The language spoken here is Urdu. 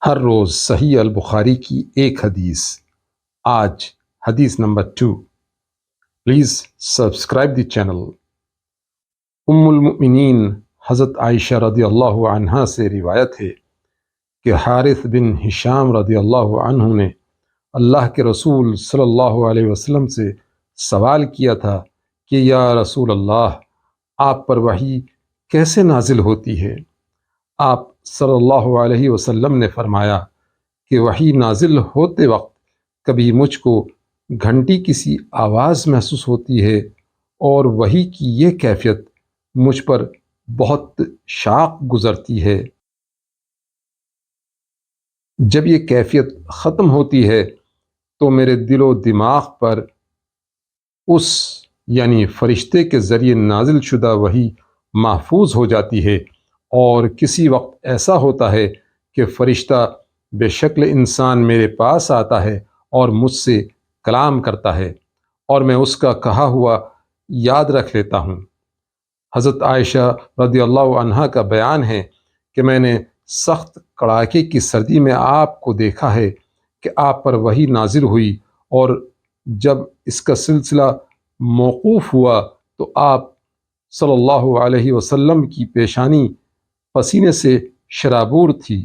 ہر روز صحیح البخاری کی ایک حدیث۔ آج حدیث number 2۔ Please subscribe the channel. ام المؤمنین حضرت عائشہ رضی اللہ عنہا سے روایت ہے کہ حارث بن ہشام رضی اللہ عنہ نے اللہ کے رسول صلی اللہ علیہ وسلم سے سوال کیا تھا کہ یا رسول اللہ، آپ پر وحی کیسے نازل ہوتی ہے؟ آپ صلی اللہ علیہ وسلم نے فرمایا کہ وحی نازل ہوتے وقت کبھی مجھ کو گھنٹی کسی آواز محسوس ہوتی ہے، اور وحی کی یہ کیفیت مجھ پر بہت شاق گزرتی ہے۔ جب یہ کیفیت ختم ہوتی ہے تو میرے دل و دماغ پر اس یعنی فرشتے کے ذریعے نازل شدہ وحی محفوظ ہو جاتی ہے، اور کسی وقت ایسا ہوتا ہے کہ فرشتہ بے شکل انسان میرے پاس آتا ہے اور مجھ سے کلام کرتا ہے، اور میں اس کا کہا ہوا یاد رکھ لیتا ہوں۔ حضرت عائشہ رضی اللہ عنہا کا بیان ہے کہ میں نے سخت کڑاکے کی سردی میں آپ کو دیکھا ہے کہ آپ پر وحی نازل ہوئی، اور جب اس کا سلسلہ موقوف ہوا تو آپ صلی اللہ علیہ وسلم کی پیشانی پسینے سے شرابور تھی۔